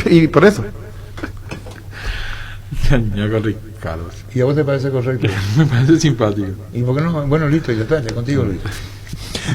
y por eso. Ñañaco Ricardo. ¿Y a vos te parece correcto? Me parece simpático. ¿Y por qué no? Bueno, listo, ya está, ya contigo, Luis.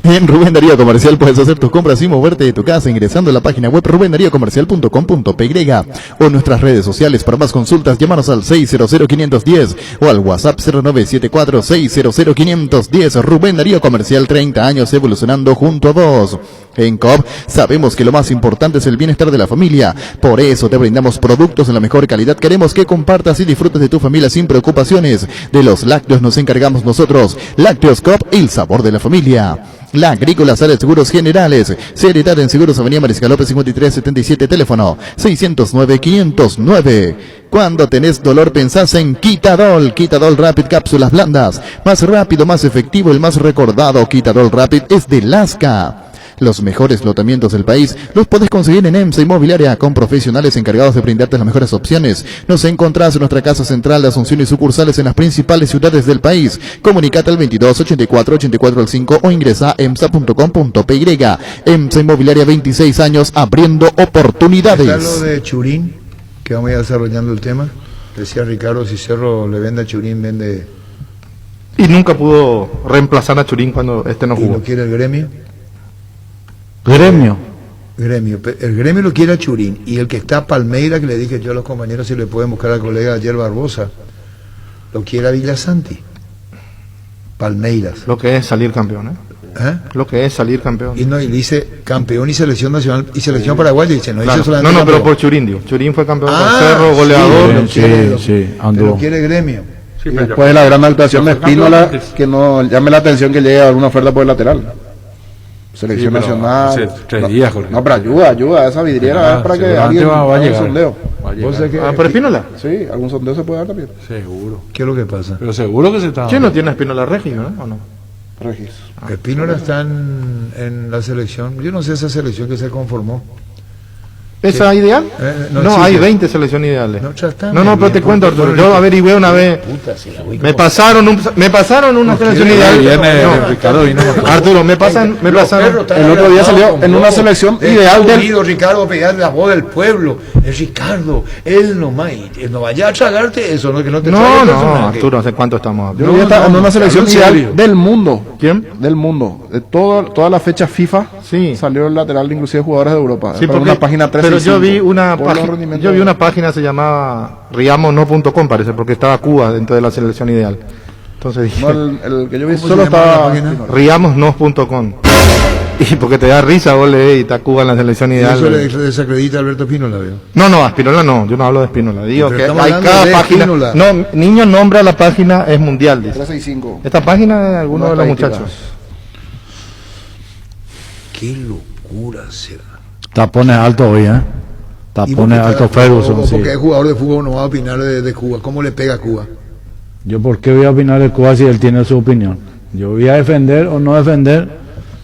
En Rubén Darío Comercial puedes hacer tus compras sin moverte de tu casa ingresando a la página web rubendariocomercial.com.py o en nuestras redes sociales. Para más consultas, llámanos al 600-510 o al WhatsApp 0974-600-510. Rubén Darío Comercial, 30 años evolucionando junto a vos. En Coop sabemos que lo más importante es el bienestar de la familia. Por eso te brindamos productos en la mejor calidad. Queremos que compartas y disfrutes de tu familia sin preocupaciones. De los lácteos nos encargamos nosotros. Lácteos Coop, el sabor de la familia. La Agrícola Sales Seguros Generales. Seriedad en Seguros, Avenida Mariscal López 5377, teléfono 609-509. Cuando tenés dolor pensás en Quitadol. Quitadol Rapid, cápsulas blandas. Más rápido, más efectivo, el más recordado. Quitadol Rapid es de Lasca. Los mejores lotamientos del país los podés conseguir en EMSA Inmobiliaria, con profesionales encargados de brindarte las mejores opciones. Nos encontrás en nuestra casa central de Asunción y sucursales en las principales ciudades del país. Comunicate al 22-84-84-5 o ingresa a emsa.com.py. EMSA Inmobiliaria, 26 años abriendo oportunidades. Está lo de Churín, que vamos a ir desarrollando el tema. Decía Ricardo, si Cerro le vende a Churín, vende... Y nunca pudo reemplazar a Churín cuando no ¿Y jugó. lo quiere el gremio? Gremio. El gremio lo quiere a Churín, y el que está a Palmeira, que le dije yo a los compañeros si le pueden buscar al colega ayer Barbosa, lo quiere a Villasanti. Palmeiras. Lo que es salir campeón, ¿eh? ¿Eh? Lo que es salir campeón. Y no, y dice campeón y selección nacional y selección paraguaya, dice, no Claro. dice solamente No, campeón. pero por Churín, digo. Churín fue campeón con Ah, Cerro, goleador. Sí, sí, Pero anduvo. quiere gremio. Sí, Y pero después de la gran actuación de fue campeón Espínola, antes. que no llame la atención que llegue a alguna oferta por el lateral. Selección Sí, pero nacional. hace 3 días, Jorge. No, pero ayuda, esa vidriera es para que seguramente alguien va a haga un llegar. sondeo. Va a llegar. ¿Vos sabés que- Ah, por Espínola. Sí, algún sondeo se puede dar también. Seguro. ¿Qué es lo que pasa? Pero seguro que se está ¿Quién no tiene a Espínola Regis, no? ¿O no? Regis. Espínola está en la selección, yo no sé esa selección que se conformó. ¿Esa ideal? no No, existe. hay 20 selecciones ideales. No, ya está, No, muy pero bien, te cuento, porque- Arturo. Yo averigüé una vez. Puta, si la voy Me pasaron una selección ideal. No, Ricardo vino. Arturo, me pasaron. El otro día salió en una selección ideal del... Ricardo, pegar la voz del pueblo. Es Ricardo, él nomás. Y no vaya a tragarte eso, no, que no te trague el No, personaje. Arturo, ¿hace cuánto estamos? Yo vi en una selección hablo ideal serio. del mundo. ¿Quién? Del mundo. De todas las fechas FIFA Sí. salió el lateral de inclusive jugadores de Europa. Sí, Para porque, una página pero 365. yo vi una Por los página, rendimientos. yo vi una página se llamaba riamono.com, parece, porque estaba Cuba dentro de la selección ideal. Entonces dije, No, el que yo vi ¿Cómo solo se llama la estaba... página? riamos.com. Y porque te da risa, vos lees y está Cuba en la selección Y eso le ideal. desacredita a Alberto Espínola, veo. No, a Espínola no, yo no hablo de Espínola. Digo Pero que estamos hay hablando cada de página. Espínola. No, niño nombra la página, es mundial, dice. 365. Esta página es de alguno de los Estadística. muchachos. Qué locura será. Tapones altos hoy, ¿eh? Tapones altos Ferguson, sí. Porque es jugador de fútbol, no va a opinar de Cuba. ¿Cómo le pega a Cuba? Yo, ¿por qué voy a opinar de Cuba si él tiene su opinión? Yo voy a defender o no defender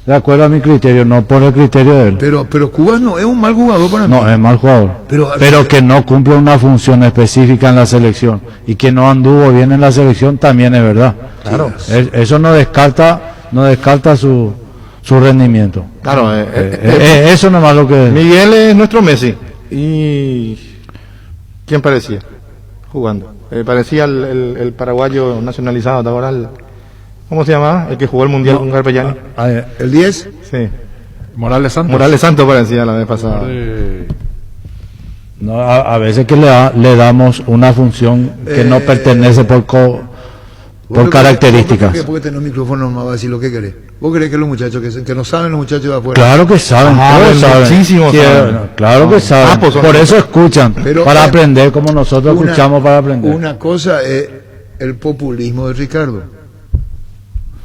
de acuerdo a mi criterio, no por el criterio de él. Pero Cuba no es un mal jugador para mí. No, es mal jugador. Pero que no cumple una función específica en la selección y que no anduvo bien en la selección también es verdad. Claro. Eso no descarta su rendimiento. Claro, Eso nomás lo que... Miguel es nuestro Messi. ¿Y quién parecía jugando? Parecía el paraguayo nacionalizado, ¿te acuerdas? ¿Cómo se llamaba? El que jugó el mundial con Garpellani. ¿El 10? Sí. Morales Santos. Morales Santos parecía la vez pasada. No, a veces que le damos una función que no pertenece por características. Porque tener un micrófono no va a decir lo que querés. ¿Vos crees que los muchachos que no saben los muchachos de afuera? Claro que saben, todos saben. muchísimo saben. Claro que saben. pues son- Por eso escuchan, Pero, para aprender como nosotros Una- escuchamos para aprender. Una cosa es el populismo de Ricardo.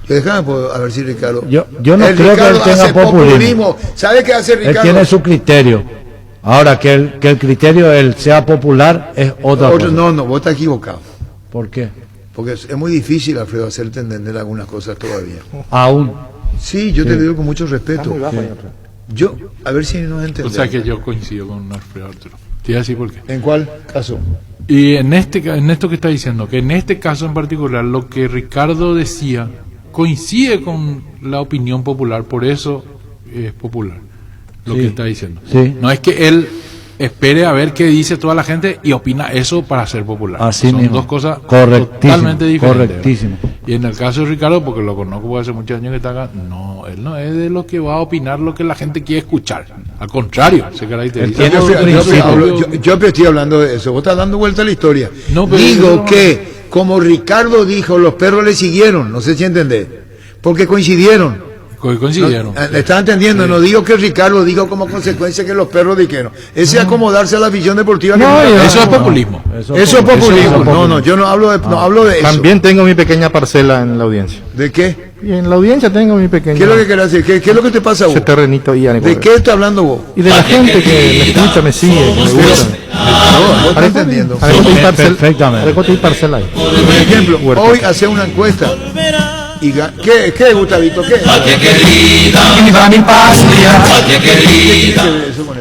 Déjame a ver si Ricardo. Yo no El creo que él Ricardo tenga hace populismo. ¿Sabe qué hace Él Ricardo? tiene su criterio. Ahora, que el criterio de él sea popular es otra cosa. No, vos estás equivocado. ¿Por qué? Porque es muy difícil, Alfredo, hacerte entender algunas cosas todavía. Aún. Sí, yo te lo digo con mucho respeto. Yo, a ver si nos O entendemos. sea que yo coincido con Alfredo Arturo. Te voy a decir por qué. ¿En cuál caso? Y en esto que está diciendo, que en este caso en particular, lo que Ricardo decía coincide con la opinión popular, por eso es popular lo Sí. que está diciendo. Sí. No es que él espere a ver qué dice toda la gente y opina eso para ser popular. Así Son mismo. dos cosas Correctísimo, totalmente diferentes. correctísimo. Y en el caso de Ricardo, porque lo conozco porque hace muchos años que está acá, no, él no es de lo que va a opinar lo que la gente quiere escuchar. Al contrario, se caracteriza. Él tiene por su principio. Yo estoy hablando de eso. Vos estás dando vuelta a la historia. No, pero Digo eso no- que, como Ricardo dijo, los perros le siguieron. No sé si entendés. Porque coincidieron. Coincidieron. ¿Le estás entendiendo? No digo que Ricardo dijo como consecuencia que los perros dijeron. Ese es acomodarse a la visión deportiva. que tiene. Eso es populismo. Eso es populismo. No, yo no hablo de eso. También tengo mi pequeña parcela en la audiencia. ¿De qué? Y en la audiencia tengo mi pequeña... ¿Qué es lo que querés decir? ¿Qué es lo que te pasa a vos? ese terrenito y ¿De qué estás hablando vos? Y de la gente que me escucha, me sigue, que me gusta. No estás entendiendo. Perfectamente. Hay parcela ahí. Por ejemplo, Huerta. hoy hace una encuesta. Y ¿Qué, Gustavito? ¿Qué?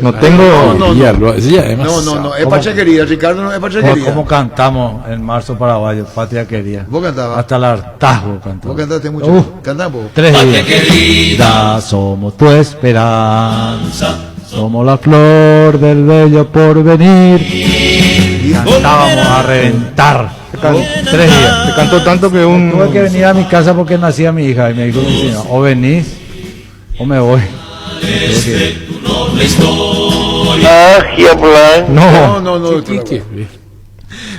No tengo... No, Ya, sí, ya, no, es Pacha Querida, Ricardo, no es Pacha ¿Cómo Querida. cantamos en marzo paraguayo, Patria Querida? Vos cantabas. Hasta el hartazgo cantamos. Vos cantaste mucho. Cantás vos. 3 días. Querida, somos tu esperanza, somos la flor del bello porvenir. Y cantábamos a reventar. 3 días. Se cantó tanto que Tuve que venir a mi casa porque nacía mi hija y me dijo mi señor, o venís o me voy. No.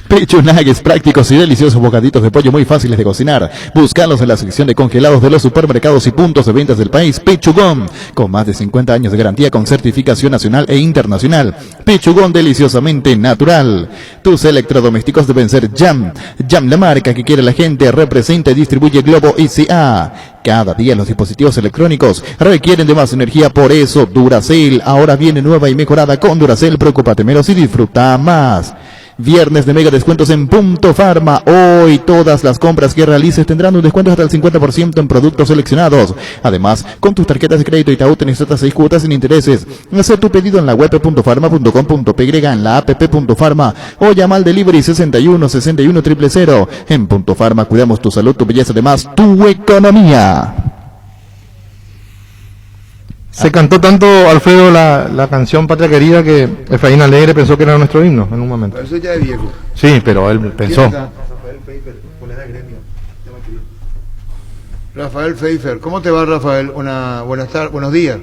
Pecho Nuggets, prácticos y deliciosos bocaditos de pollo muy fáciles de cocinar. Búscalos en la sección de congelados de los supermercados y puntos de ventas del país. Pechugón, con más de 50 años de garantía con certificación nacional e internacional. Pechugón, deliciosamente natural. Tus electrodomésticos deben ser Jam. Jam, la marca que quiere la gente, representa y distribuye Globo ICA. Cada día los dispositivos electrónicos requieren de más energía, por eso Duracell ahora viene nueva y mejorada con Duracell. Preocúpate menos y disfruta más. Viernes de mega descuentos en Punto Farma. Hoy todas las compras que realices tendrán un descuento hasta el 50% en productos seleccionados. Además, con tus tarjetas de crédito Itaú tenés hasta 6 cuotas sin intereses. Haz tu pedido en la web .farma.com.py, en la app .farma o llama al delivery 61 61 000. En Punto Farma cuidamos tu salud, tu belleza, además tu economía. Se cantó tanto, Alfredo, la canción Patria Querida que Efraín Alegre pensó que era nuestro himno en un momento. Eso ya es viejo. Sí, pero él pensó. Rafael Pfeiffer, colega de gremio. Rafael Pfeiffer, ¿cómo te va, Rafael? Buenas tardes, buenos días.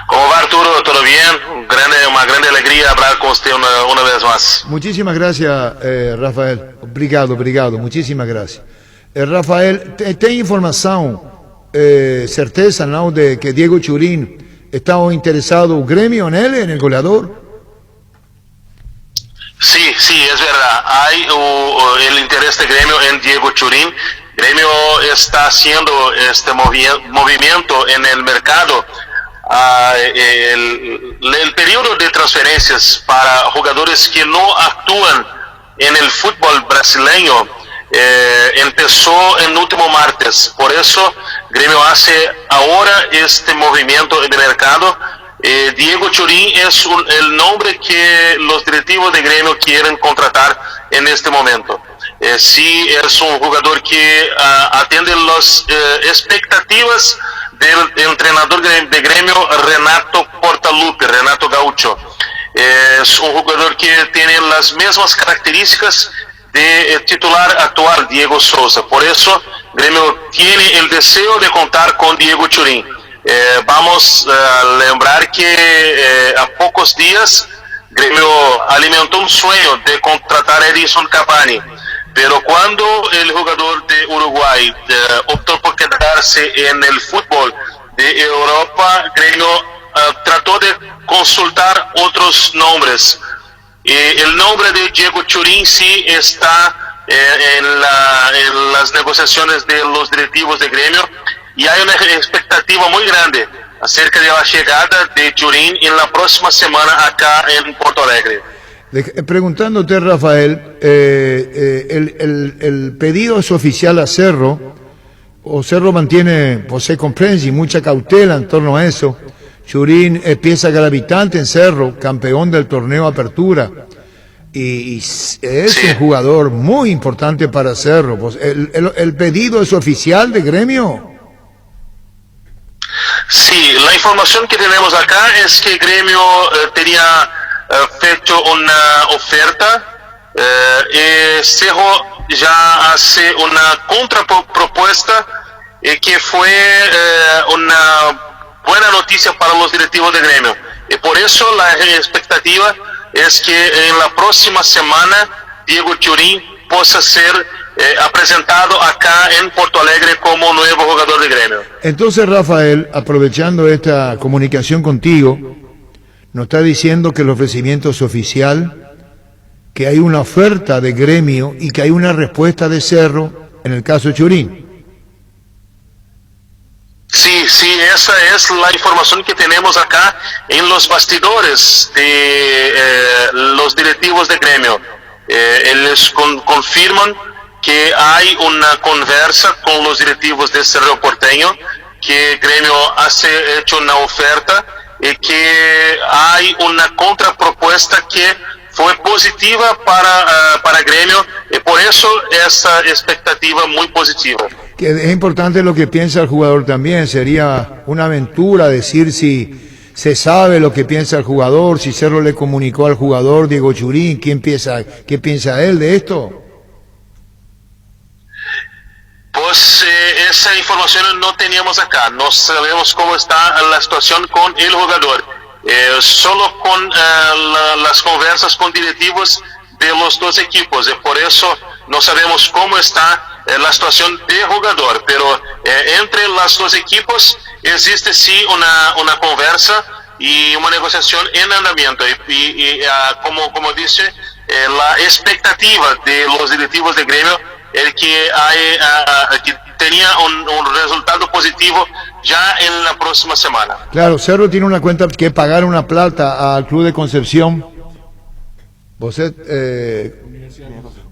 ¿Cómo va, Arturo? ¿Todo bien? Una grande alegría hablar con usted una vez más. Muchísimas gracias, Rafael. Obrigado, muchísimas gracias. Rafael, tem informação, certeza, não, de que Diego Churín estaba interesado el gremio en él, en el goleador? Sí, es verdad. Hay el interés de gremio en Diego Churín. Gremio está haciendo este movimiento en el mercado. El periodo de transferencias para jugadores que no actúan en el fútbol brasileño empezó en último martes. Por eso Gremio hace ahora este movimiento de mercado. Diego Churín es el nombre que los directivos de Gremio quieren contratar en este momento. Sí, es un jugador que atiende las expectativas del entrenador de Gremio, Renato Portaluppi, Renato Gaúcho. Es un jugador que tiene las mismas características de titular actual Diego Souza. Por eso Gremio tiene el deseo de contar con Diego Churín. Vamos a lembrar que a pocos días Gremio alimentó un sueño de contratar a Edinson Cavani, pero cuando el jugador de Uruguay optó por quedarse en el fútbol de Europa, Gremio trató de consultar otros nombres. El nombre de Diego Churín sí está en las negociaciones de los directivos de Gremio, y hay una expectativa muy grande acerca de la llegada de Churín en la próxima semana acá en Porto Alegre. Preguntándote, Rafael, el pedido es oficial a Cerro, o Cerro mantiene, pues se comprende, mucha cautela en torno a eso. Churín es pieza gravitante en Cerro, campeón del torneo Apertura, y es un jugador muy importante para Cerro. Pues, ¿el pedido es oficial de Gremio? Sí, la información que tenemos acá es que Gremio tenía hecho una oferta y Cerro ya hace una contrapropuesta que fue una buena noticia para los directivos de Gremio. Y por eso la expectativa es que en la próxima semana Diego Turín pueda ser presentado acá en Porto Alegre como nuevo jugador de Gremio. Entonces, Rafael, aprovechando esta comunicación contigo, nos está diciendo que el ofrecimiento es oficial, que hay una oferta de Gremio y que hay una respuesta de Cerro en el caso de Turín. Sí, esa es la información que tenemos acá en los bastidores de los directivos de Gremio. Ellos confirman que hay una conversa con los directivos de Cerro Porteño, que Gremio ha hecho una oferta y que hay una contrapropuesta que fue positiva para Gremio, y por eso esa expectativa muy positiva. Que es importante lo que piensa el jugador también, sería una aventura decir si se sabe lo que piensa el jugador, si Cerro le comunicó al jugador Diego Turín, ¿qué piensa él de esto? Pues esa información no teníamos acá, no sabemos cómo está la situación con el jugador, solo con las conversas con directivos de los dos equipos, y por eso no sabemos cómo está la situación de jugador, pero entre los dos equipos existe sí una conversa y una negociación en andamiento, y como dice, la expectativa de los directivos de Gremio es que tenía un resultado positivo ya en la próxima semana. Claro, Cerro tiene una cuenta que pagar una plata al Club de Concepción.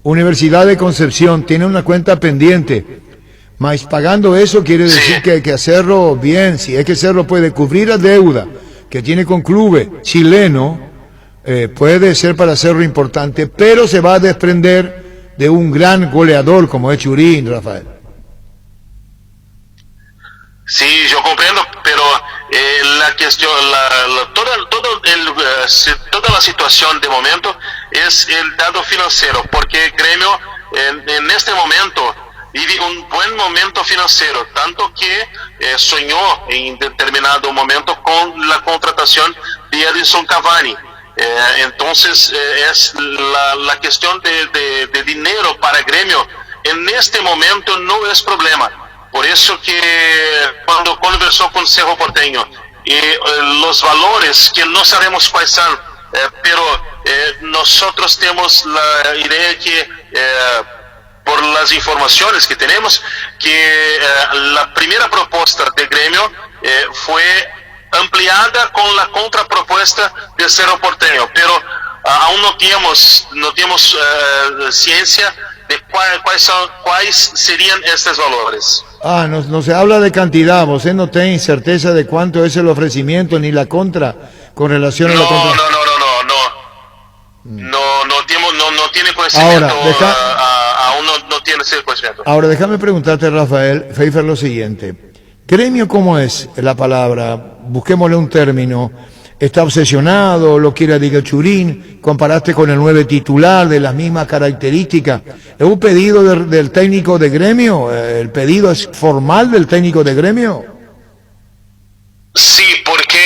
Universidad de Concepción tiene una cuenta pendiente, mas pagando eso quiere decir que a Cerro, bien, si es que Cerro puede cubrir la deuda que tiene con clubes chileno, puede ser para Cerro importante, pero se va a desprender de un gran goleador como es Turín, Rafael. Sí, yo comprendo, pero la cuestión, toda la situación de momento es el dado financiero, porque Gremio en este momento vive un buen momento financiero, tanto que soñó en determinado momento con la contratación de Edinson Cavani. Entonces es la cuestión de dinero para Gremio en este momento no es problema. Por eso que cuando conversó con Cerro Porteño y los valores que no sabemos cuáles son, pero nosotros tenemos la idea que por las informaciones que tenemos que la primera propuesta de Gremio fue ampliada con la contrapropuesta de Cerro Porteño, pero aún no tenemos ciencia de cuáles serían estos valores. No se habla de cantidad, vos no tenés certeza de cuánto es el ofrecimiento ni la contra con relación a la contra. No tiene conocimiento. Aún no tiene ese conocimiento. Ahora déjame preguntarte, Rafael Pfeiffer, lo siguiente. ¿Gremio cómo es la palabra? Busquémosle un término. ¿Está obsesionado? ¿Lo quiere Diego Turín? ¿Comparaste con el 9 titular de las mismas características? ¿Es un pedido del técnico de Gremio? ¿El pedido es formal del técnico de Gremio? Sí, porque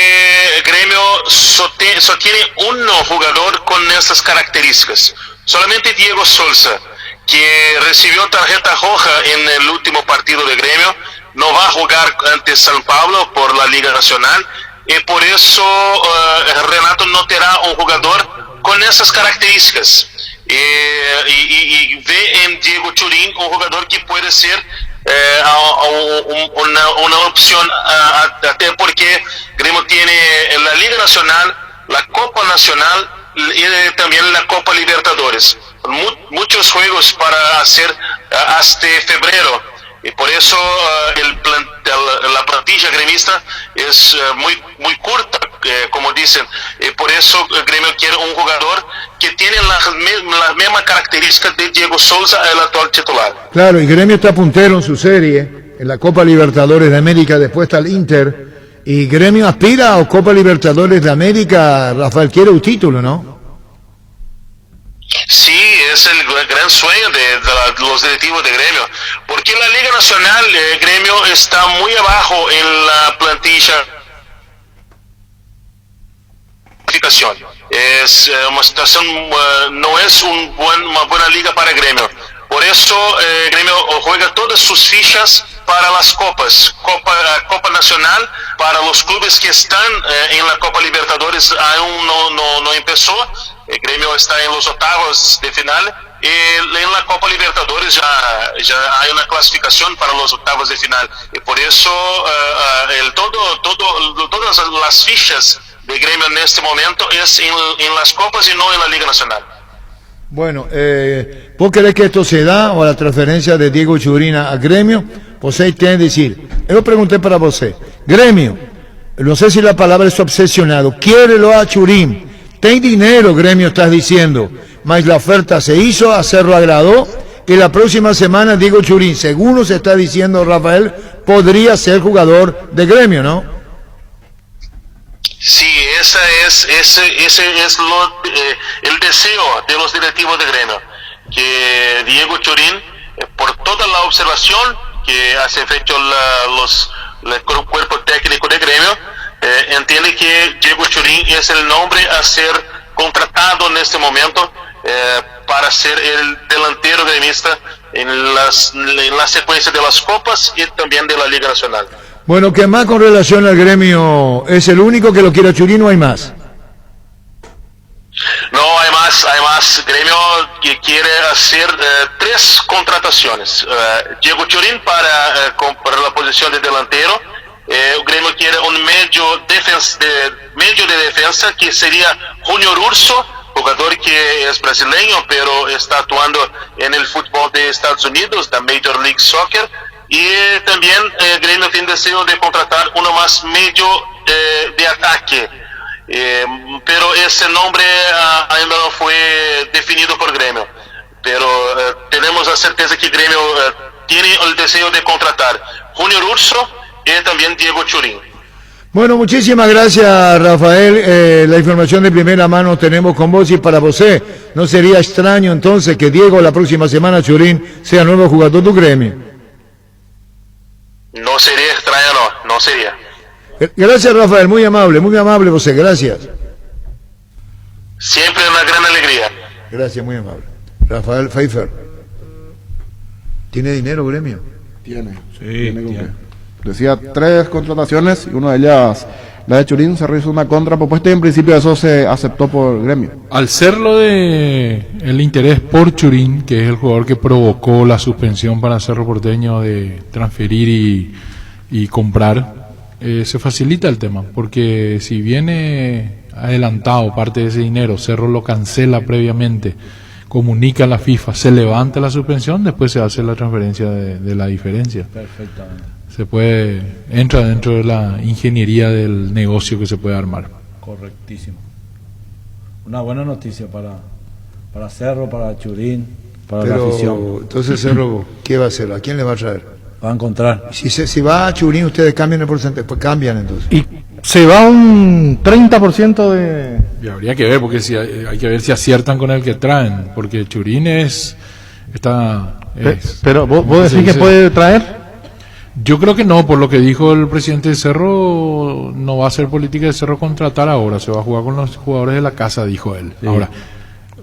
Gremio solo tiene un jugador con estas características. Solamente Diego Souza, que recibió tarjeta roja en el último partido de Gremio, no va a jugar ante San Pablo por la Liga Nacional. Y por eso Renato no tendrá un jugador con esas características. Y ve en Diego Turín un jugador que puede ser una opción, até porque Gremio tiene la Liga Nacional, la Copa Nacional y también la Copa Libertadores. Muchos juegos para hacer hasta febrero. Y por eso la plantilla gremista es muy corta, como dicen. Y por eso Gremio quiere un jugador que tiene las mismas características de Diego Souza, el actual titular. Claro, y Gremio está puntero en su serie, en la Copa Libertadores de América, después está el Inter, Y Gremio aspira a Copa Libertadores de América, Rafael, quiere un título, ¿no? Sí, es el gran sueño de los directivos de Gremio, porque en la Liga Nacional Gremio está muy abajo en la plantilla. Es una situación, no es una buena liga para Gremio. Por eso Gremio juega todas sus fichas para las copas, Copa Nacional, para los clubes que están en la Copa Libertadores aún no empezó. Gremio está en los octavos de final y en la Copa Libertadores ya hay una clasificación para los octavos de final. Y por eso todas las fichas de Gremio en este momento es en las copas y no en la Liga Nacional. Bueno, ¿vos querés que esto se da o la transferencia de Diego Churina a Gremio? Vos tiene que decir, yo pregunté para vos, Gremio, no sé si la palabra es obsesionado, quiérelo a Churín, ten dinero, Gremio, estás diciendo, mas la oferta se hizo, a Cerro agradó, y la próxima semana Diego Churín, según se está diciendo Rafael, podría ser jugador de Gremio, ¿no? Sí, ese es el deseo de los directivos de Gremio, que Diego Churín, por toda la observación que hace fecho el cuerpo técnico de Gremio, entiende que Diego Churín es el nombre a ser contratado en este momento para ser el delantero gremista en la secuencia de las copas y también de la Liga Nacional. Bueno, ¿qué más con relación al Gremio? ¿Es el único que lo quiere a Churín o hay más? No, hay más. Gremio que quiere hacer 3 contrataciones. Diego Churín para la posición de delantero. Gremio quiere un medio de defensa que sería Junior Urso, jugador que es brasileño pero está actuando en el fútbol de Estados Unidos, la Major League Soccer. Y también Gremio tiene deseo de contratar uno más medio de ataque, pero ese nombre ainda no fue definido por Gremio, pero tenemos la certeza que Gremio tiene el deseo de contratar Junior Urso y también Diego Churín. Bueno, muchísimas gracias, Rafael. La información de primera mano tenemos con vos y para vos. ¿No sería extraño entonces que Diego la próxima semana Churín sea nuevo jugador de Gremio? No sería extraño, no sería. Gracias, Rafael, muy amable vos, gracias. Siempre una gran alegría. Gracias, muy amable. Rafael Pfeiffer. ¿Tiene dinero Gremio? Tiene. Sí, Tiene con tiene. qué. Decía 3 contrataciones y una de ellas, la de Churín, se realizó una contrapropuesta y en principio eso se aceptó por Gremio. Al ser lo de el interés por Churín, que es el jugador que provocó la suspensión para Cerro Porteño de transferir y comprar, se facilita el tema, porque si viene adelantado parte de ese dinero, Cerro lo cancela previamente, comunica a la FIFA, se levanta la suspensión, después se hace la transferencia de la diferencia. Perfectamente. Entra dentro de la ingeniería del negocio que se puede armar. Correctísimo. Una buena noticia para Cerro, para Churín, para la afición. Entonces Cerro, ¿qué va a hacer? ¿A quién le va a traer? Va a encontrar. Si va a Churín, ustedes cambian el porcentaje, pues cambian entonces. Y se va un 30% de... Y habría que ver, porque hay que ver si aciertan con el que traen, porque Churín Pero vos decís que puede traer. Yo creo que no, por lo que dijo el presidente de Cerro, no va a ser política de Cerro contratar ahora, se va a jugar con los jugadores de la casa, dijo él. Sí. Ahora,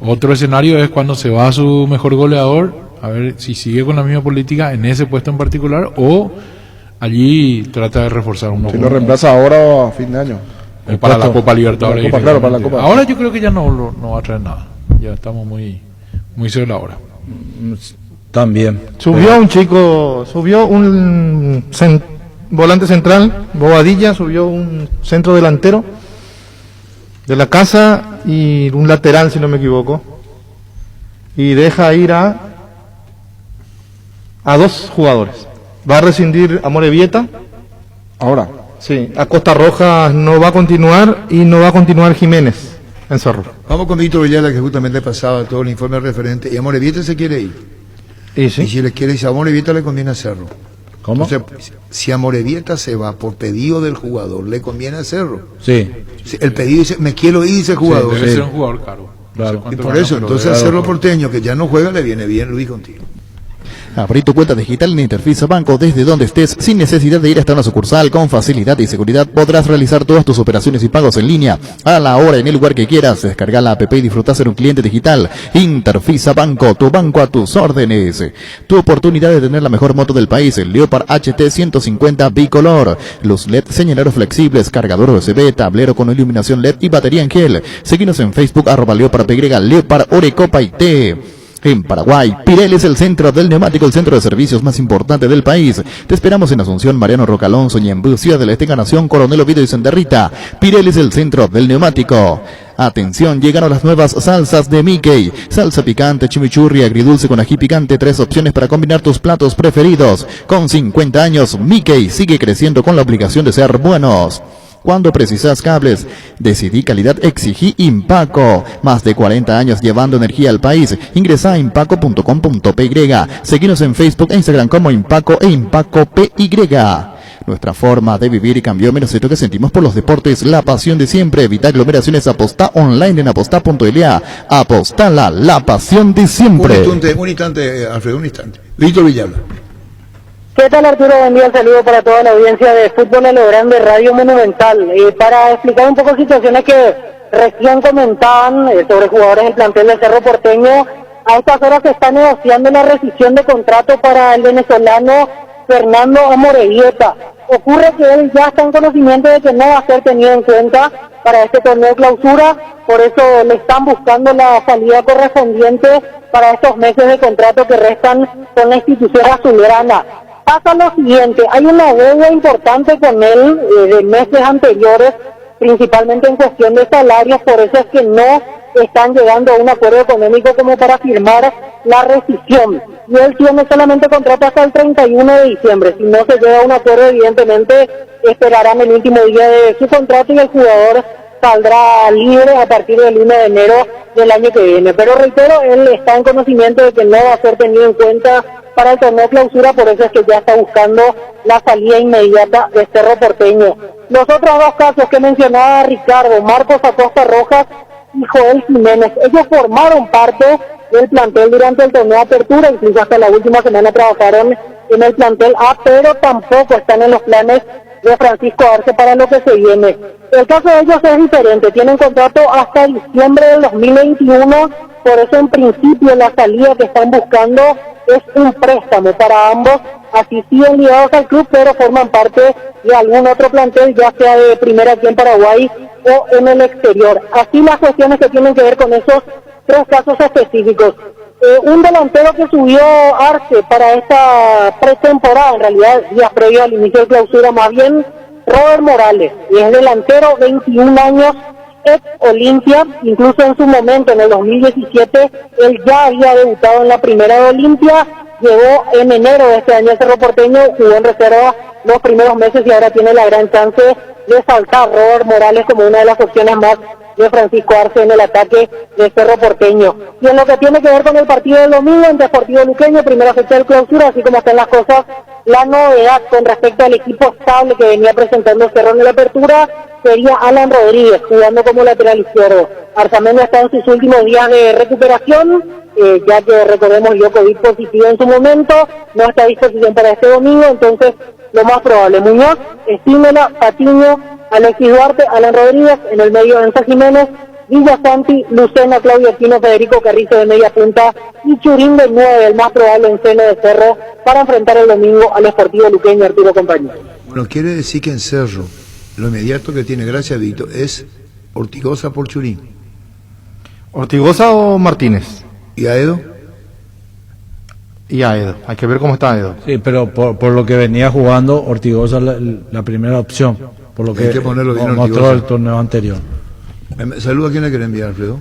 otro escenario es cuando se va a su mejor goleador, a ver si sigue con la misma política en ese puesto en particular o allí trata de reforzar uno. Si lo reemplaza ahora o a fin de año. Para la Copa Libertadores. Claro, para la Copa. Ahora yo creo que ya no va a traer nada, ya estamos muy sobre la hora. También. Subió un volante central, Bobadilla, subió un centro delantero de la casa y un lateral, si no me equivoco. Y deja ir a 2 jugadores. Va a rescindir a Morevieta. Ahora. Sí, a Costa Roja no va a continuar y no va a continuar Jiménez en Cerro. Vamos con Víctor Villela, que justamente pasaba todo el informe referente. Y a Morevieta se quiere ir. ¿Y sí? Y si le quiere ir a Morevieta, le conviene a Cerro. ¿Cómo? Entonces, si Amorebieta se va por pedido del jugador, le conviene a Cerro. Sí, Si el pedido dice, me quiero ir, dice el jugador. Debe ser un jugador caro. Claro. No sé Y cuánto por gana, eso, pero entonces debe- al Cerro Porteño, que ya no juega, le viene bien Luis contigo. Abrí tu cuenta digital en Interfisa Banco desde donde estés, sin necesidad de ir hasta una sucursal. Con facilidad y seguridad podrás realizar todas tus operaciones y pagos en línea, a la hora, en el lugar que quieras. Descarga la app y disfruta ser un cliente digital. Interfisa Banco, tu banco a tus órdenes. Tu oportunidad de tener la mejor moto del país, el Leopard HT 150 bicolor. Luz LED, señaleros flexibles, cargador USB, tablero con iluminación LED y batería en gel. Seguinos en Facebook, @LeopardPY, Leopard Orecopa y T. En Paraguay, Pirelli es el centro del neumático, el centro de servicios más importante del país. Te esperamos en Asunción, Mariano Roca Alonso, Ñembú, Ciudad del Este, Encarnación, Coronel Oviedo y Santa Rita. Pirelli es el centro del neumático. Atención, llegaron las nuevas salsas de Mickey. Salsa picante, chimichurri, agridulce con ají picante, 3 opciones para combinar tus platos preferidos. Con 50 años, Mickey sigue creciendo con la obligación de ser buenos. Cuando precisas cables, decidí calidad, exigí Impaco. Más de 40 años llevando energía al país. Ingresa a impaco.com.py. Seguinos en Facebook e Instagram como Impaco e Impaco PY. Nuestra forma de vivir cambió, menos esto que sentimos por los deportes, la pasión de siempre. Evita aglomeraciones, apostá online en apostá.la. Apostala, la pasión de siempre. Un instante, Alfredo, un instante. Víctor Villalba. ¿Qué tal, Arturo? Buen día, saludo para toda la audiencia de Fútbol a lo Grande, Radio Monumental. Para explicar un poco situaciones que recién comentaban sobre jugadores del plantel del Cerro Porteño, a estas horas se está negociando la rescisión de contrato para el venezolano Fernando Amorebieta. Ocurre que él ya está en conocimiento de que no va a ser tenido en cuenta para este torneo de clausura, por eso le están buscando la salida correspondiente para estos meses de contrato que restan con la institución azulgrana. Pasa lo siguiente, hay una deuda importante con él de meses anteriores, principalmente en cuestión de salarios, por eso es que no están llegando a un acuerdo económico como para firmar la rescisión. Y él tiene solamente contrato hasta el 31 de diciembre. Si no se llega a un acuerdo, evidentemente esperarán el último día de su contrato y el jugador saldrá libre a partir del 1 de enero del año que viene. Pero reitero, él está en conocimiento de que no va a ser tenido en cuenta para el torneo clausura, por eso es que ya está buscando la salida inmediata de Cerro Porteño. Los otros dos casos que mencionaba Ricardo, Marcos Acosta Rojas y Joel Jiménez, ellos formaron parte del plantel durante el torneo de apertura, incluso hasta la última semana trabajaron en el plantel A, pero tampoco están en los planes de Francisco Arce para lo que se viene. El caso de ellos es diferente, tienen contrato hasta diciembre del 2021, por eso en principio la salida que están buscando es un préstamo para ambos, así siguen ligados al club, pero forman parte de algún otro plantel, ya sea de primera aquí en Paraguay o en el exterior. Así las cuestiones que tienen que ver con esos 3 casos específicos. Un delantero que subió Arce para esta pretemporada, en realidad días previos al inicio de clausura, más bien Robert Morales, y es delantero, 21 años, ex Olimpia, incluso en su momento, en el 2017, él ya había debutado en la primera de Olimpia, llegó en enero de este año al Cerro Porteño, jugó en reserva los primeros meses y ahora tiene la gran chance de saltar Robert Morales como una de las opciones más de Francisco Arce en el ataque de Cerro Porteño. Y en lo que tiene que ver con el partido del domingo entre Sportivo Luqueño, primera fecha del clausura, así como están las cosas, la novedad con respecto al equipo estable que venía presentando Cerro en la apertura sería Alan Rodríguez, jugando como lateral izquierdo. Arzamendi está en sus últimos días de recuperación, ya que recordemos dio COVID positivo en su momento, no está a disposición para este domingo, entonces lo más probable, Muñoz, Espínola, Patiño, Alexis Duarte, Alan Rodríguez, en el medio Enzo Jiménez, Villa Santi, Lucena, Claudio Aquino, Federico Carrizo de media punta y Churín de 9, el más probable en seno de Cerro, para enfrentar el domingo al Sportivo Luqueño, Arturo compañero. Bueno, quiere decir que en Cerro, lo inmediato que tiene, gracias Víctor, es Ortigosa por Churín. ¿Ortigosa o Martínez? ¿Y a Edo? Y a Edo. Hay que ver cómo está Edo. Sí, pero por lo que venía jugando, Ortigosa la primera opción, por lo Hay que ponerlo bien, mostró Ortigosa. el torneo anterior. Saluda a quién le quiere enviar, Alfredo.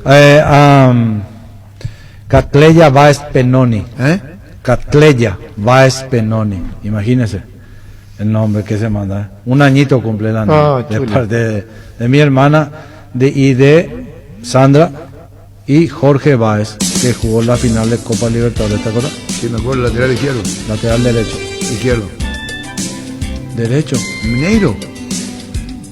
Catleya Báez Penoni. ¿Eh? Catleya Báez Penoni. Imagínese el nombre que se manda. Un añito cumple la niña, de chulo. parte de mi hermana y de Sandra y Jorge Báez, que jugó la final de Copa Libertadores, ¿te acuerdas? Sí, me acuerdo, lateral izquierdo. Lateral derecho. Izquierdo. Derecho. Mineiro.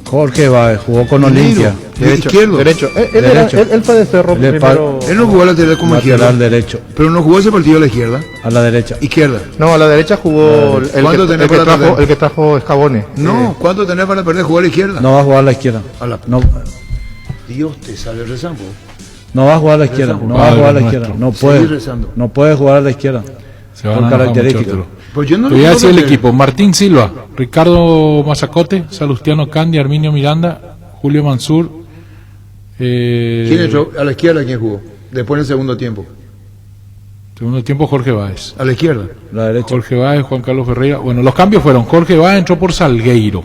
Jorge Báez jugó con Mineiro. Olimpia. Izquierdo. Derecho. Derecho. Él fue de Cerro Él es primero. Él no jugó lateral como izquierda. Lateral derecho. Pero no jugó ese partido a la izquierda. A la derecha. Izquierda. No, a la derecha jugó ¿Cuánto tenés para perder? el que trajo Escabone. No, ¿cuánto tenés para perder jugar a la izquierda? No va a jugar a la izquierda. A la- No, Dios te sale rezando. no va a jugar a la izquierda. No va a jugar a la izquierda. No Seguí puede. rezando. No puede jugar a la izquierda. Se van Por a enojar características. mucho, Arturo. Pues yo no Te voy a lo decir el puedo creer. equipo: Martín Silva, Ricardo Mazacote, Salustiano Candy, Arminio Miranda, Julio Mansur. ¿Quién entró? A la izquierda, ¿quién jugó? Después en el segundo tiempo. Segundo tiempo, Jorge Báez. A la izquierda. La derecha. Jorge Báez, Juan Carlos Ferreira. Bueno, los cambios fueron: Jorge Báez entró por Salgueiro,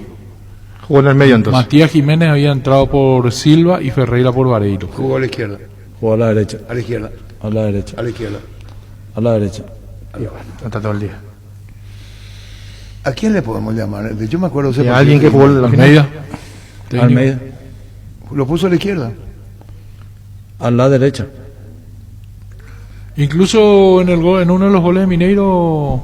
Jugó en el medio entonces. Matías Jiménez había entrado por Silva y Ferreira por Vareiro. Jugó a la izquierda. Jugó a la derecha. A la izquierda. A la derecha. A la izquierda. A la derecha. Hasta todo el día. ¿A quién le podemos llamar? Yo me acuerdo. Y a alguien que jugó la final. Almeida. técnico. Almeida. Lo puso a la izquierda. A la derecha. Incluso en uno de los goles de Mineiro,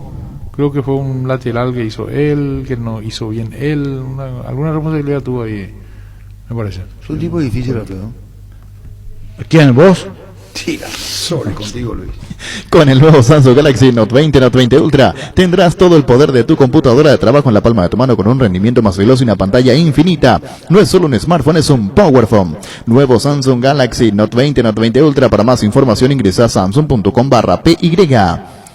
creo que fue un lateral que hizo él, que no hizo bien él. Alguna responsabilidad tuvo ahí, me parece. Es un tipo difícil, Alfredo. ¿Quién? ¿Vos? Tira, sorry contigo, Luis. Con el nuevo Samsung Galaxy Note 20, Note 20 Ultra, tendrás todo el poder de tu computadora de trabajo en la palma de tu mano con un rendimiento más veloz y una pantalla infinita. No es solo un smartphone, es un Power Phone. Nuevo Samsung Galaxy Note 20, Note 20 Ultra. Para más información ingresa a samsung.com/PY.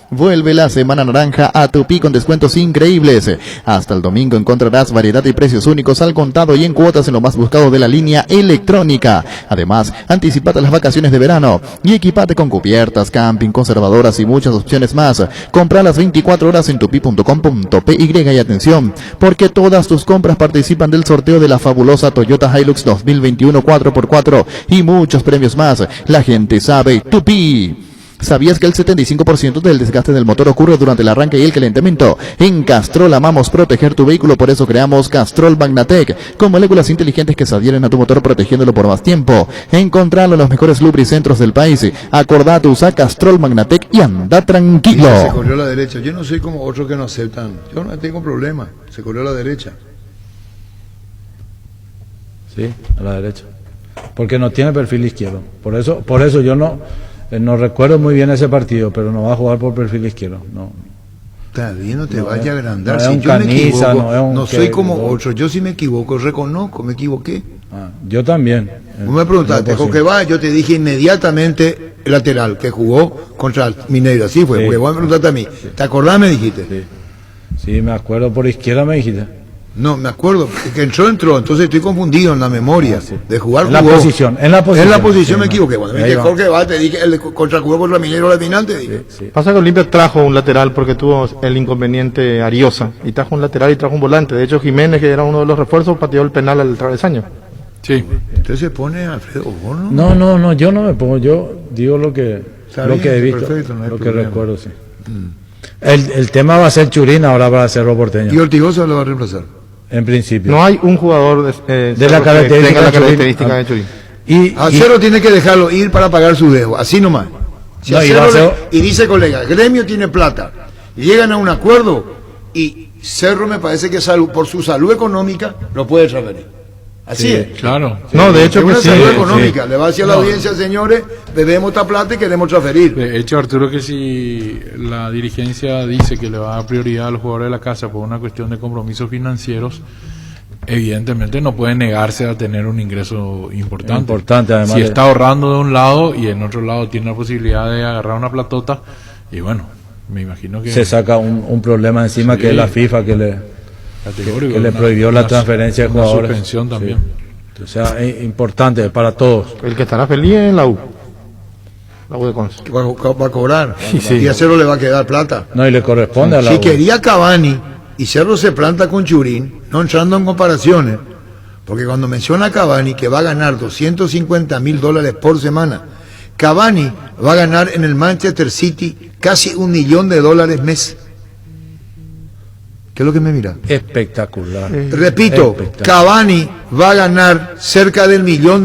Vuelve la Semana Naranja a Tupi con descuentos increíbles. Hasta el domingo encontrarás variedad y precios únicos al contado y en cuotas en lo más buscado de la línea electrónica. Además, anticipate las vacaciones de verano y equipate con cubiertas, camping, conservadoras y muchas opciones más. Compra las 24 horas en tupi.com.py y atención, porque todas tus compras participan del sorteo de la fabulosa Toyota Hilux 2021 4x4 y muchos premios más. La gente sabe Tupi. ¿Sabías que el 75% del desgaste del motor ocurre durante el arranque y el calentamiento? En Castrol amamos proteger tu vehículo, por eso creamos Castrol Magnatec, con moléculas inteligentes que se adhieren a tu motor protegiéndolo por más tiempo. Encontralo en los mejores lubricentros del país. Acordate, usa Castrol Magnatec y anda tranquilo. Se corrió a la derecha. Yo no soy como otros que no aceptan. Yo no tengo problema. Se corrió a la derecha. Sí, a la derecha. Porque no tiene perfil izquierdo. Por eso yo no recuerdo muy bien ese partido, pero no va a jugar por perfil izquierdo. No. Está bien, no te No vayas a es- agrandar. no es Si un yo me Caniza, equivoco, no es un no soy que- como no. otros. Yo si me equivoco, reconozco, me equivoqué. Ah, yo también. Vos me preguntaste, No, pues, Jorge Báez, yo te dije inmediatamente el lateral, que jugó contra el Mineiro. Así fue, Sí. porque vos me preguntaste a mí. ¿Te acordás? Me dijiste. Sí, me acuerdo, por izquierda me dijiste. No, me acuerdo, que entró, entonces estoy confundido en la memoria. Sí. De jugar En la jugó. posición, en la En posición. la posición Sí, me no. equivoqué. Cuando me Ahí dijiste va. Jorge Báez, te dije, jugó contra Mineiro al final, te dije. Sí. Pasa que Olimpia trajo un lateral porque tuvo el inconveniente Ariosa. Y trajo un lateral y trajo un volante. De hecho, Jiménez, que era uno de los refuerzos, pateó el penal al travesaño. Sí. Entonces se pone Alfredo Bono. No, yo no me pongo, yo digo lo que Está he bien, visto, perfecto, no hay lo que problema. recuerdo, sí. El tema va a ser Churín ahora para Cerro Porteño, Y Ortigosa lo va a reemplazar. en principio. No hay un jugador De la que tenga característica la de Churín. característica de Churín. A Cerro tiene que dejarlo ir para pagar su deuda, así nomás. Si No, a y Cerro va a ser- y dice colega, Gremio tiene plata, y llegan a un acuerdo, y Cerro me parece que por su salud económica lo puede transferir. Así es. Claro. No, de hecho Es que una sí. salud sí. económica. Le va a decir a la audiencia, señores, debemos esta plata y queremos transferir. De hecho, Arturo, que si la dirigencia dice que le va a dar prioridad a los jugadores de la casa por una cuestión de compromisos financieros, evidentemente no puede negarse a tener un ingreso importante. Importante, además Si de- está ahorrando de un lado y en otro lado tiene la posibilidad de agarrar una platota, y bueno, me imagino que Se saca un problema encima Sí. que es la FIFA que le categórico, que le prohibió la transferencia de una jugadores. suspensión también. Sí. O sea, es importante para todos. El que estará feliz es la U. La U de Conce. Va a cobrar. Sí. Y a Cerro le va a quedar plata. No, y le corresponde a la Si U. quería Cavani y Cerro se planta con Churín, no entrando en comparaciones, porque cuando menciona a Cavani que va a ganar $250,000 por semana, Cavani va a ganar en el Manchester City casi $1 millón mes. ¿Qué es lo que me mira? Espectacular. Repito, Espectacular. Cavani va a ganar cerca del $1 millón